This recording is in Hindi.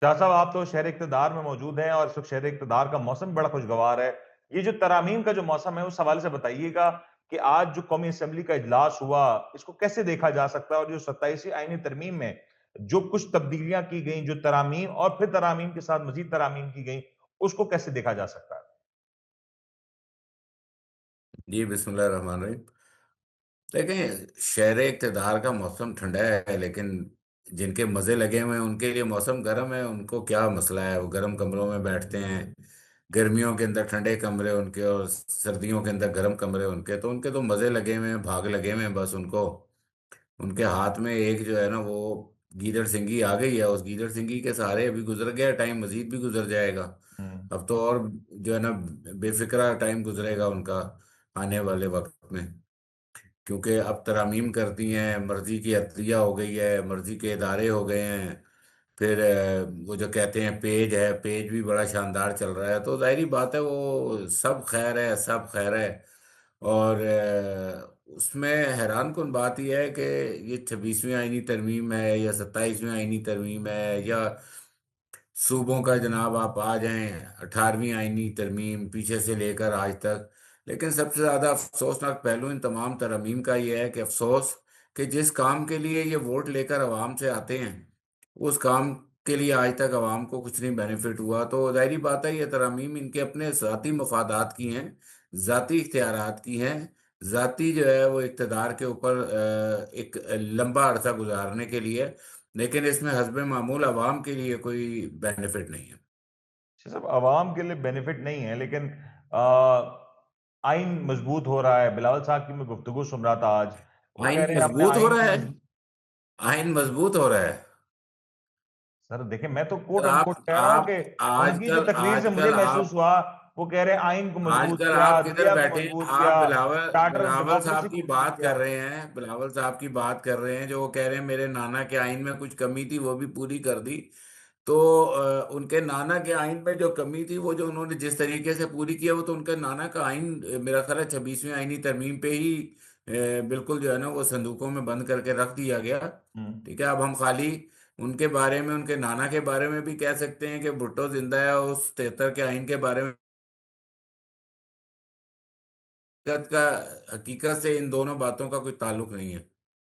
शाह साहब, आप तो शहर इक़्तिदार में मौजूद हैं और इस वक्त शहर इक़्तिदार का मौसम बड़ा खुशगवार है। ये जो तरामीम का जो मौसम है, उस हवाले से बताइएगा कि आज जो कौमी असेंबली का इजलास हुआ, इसको कैसे देखा जा सकता है? और जो 27वीं आईनी तरमीम में जो कुछ तब्दीलियां की गई, जो तरामीम और फिर तरामीम के साथ मजीद तरामीम की गई, उसको कैसे देखा जा सकता है? जी, बिस्मिल्लाह रहमान रहीम। देखें, शहर इक़्तिदार का मौसम ठंडा है, लेकिन जिनके मज़े लगे हुए हैं उनके लिए मौसम गर्म है। उनको क्या मसला है? वो गर्म कमरों में बैठते हैं। गर्मियों के अंदर ठंडे कमरे उनके, और सर्दियों के अंदर गर्म कमरे उनके। तो उनके तो मज़े लगे हुए हैं, भाग लगे हुए हैं बस उनको। उनके हाथ में एक जो है ना, वो गीदड़ सिंगी आ गई है। उस गीदड़ सिंगी के सहारे अभी गुजर गया टाइम, मजीद भी गुजर जाएगा। हम्म। अब तो और जो है ना, बेफिक्रा टाइम गुजरेगा उनका आने वाले वक्त में। क्योंकि अब तरमीम कर दी हैं, मर्जी की अदलिया हो गई है, मर्जी के इदारे हो गए हैं। फिर वो जो कहते हैं पेज है, पेज भी बड़ा शानदार चल रहा है। तो जाहिर बात है, वो सब खैर है, सब खैर है। और उसमें हैरान कुन बात यह है कि ये 26वीं आईनी तरमीम है या 27वीं आईनी तरमीम है, या सूबों का जनाब आप आ जाएं 18वीं आईनी तरमीम पीछे से लेकर आज तक। लेकिन सबसे ज़्यादा अफसोसनाक पहलू इन तमाम तरमीम का यह है कि अफसोस कि जिस काम के लिए ये वोट लेकर आवाम से आते हैं, उस काम के लिए आज तक आवाम को कुछ नहीं बेनिफिट हुआ। तो जाहिर बात है, ये तरमीम इनके अपने ज़ाती मफादात की हैं, ज़ाती इख्तियारात की हैं, ज़ाती जो है वो इक़्तिदार के ऊपर एक लंबा अरसा गुजारने के लिए। लेकिन इसमें हस्बे मामूल आवाम के लिए कोई बेनिफिट नहीं है। सब आवाम के लिए बेनिफिट नहीं है, लेकिन आइन मजबूत हो रहा है। बिलावल साहब की मैं गुफ्तगू सुन रहा था आज, वो कह आइन रहे हैं अपने मजबूत हो आइन रहा को है। मजबूत। आइन मजबूत हो रहा है। सर देखिए, मैं तो कोट सर, अनकोट आप कह रहा हूं कि आप उनकी जो आजकल तकरीर से मुझे आजकल महसूस आप हुआ, वो कह रहे हैं आइन को मजबूत आजकल किया, आप किधर अदलिया को बैठे हैं? मजबूत आप किया, Bilawal charter of Bilawal democracy साहब को की मजबूत बात कर किया। रहे हैं, बिलावल साहब की बात कर रहे हैं, जो वो कह रहे हैं मेरे नाना के आइन में कुछ कमी थी, वो भी पूरी कर दी। तो उनके नाना के आइन में जो कमी थी, वो जो उन्होंने जिस तरीके से पूरी किया, वो तो उनके नाना का आइन मेरा ख्याल है 26वीं आईनी तरमीम पे ही बिल्कुल जो है ना, वो संदूकों में बंद करके रख दिया गया। हम्म। ठीक है, अब हम खाली उनके बारे में, उनके नाना के बारे में भी कह सकते हैं कि भुट्टो जिंदा है। उस 73 के आइन के बारे में हकीकत का हकीकत से इन दोनों बातों का कोई ताल्लुक नहीं है।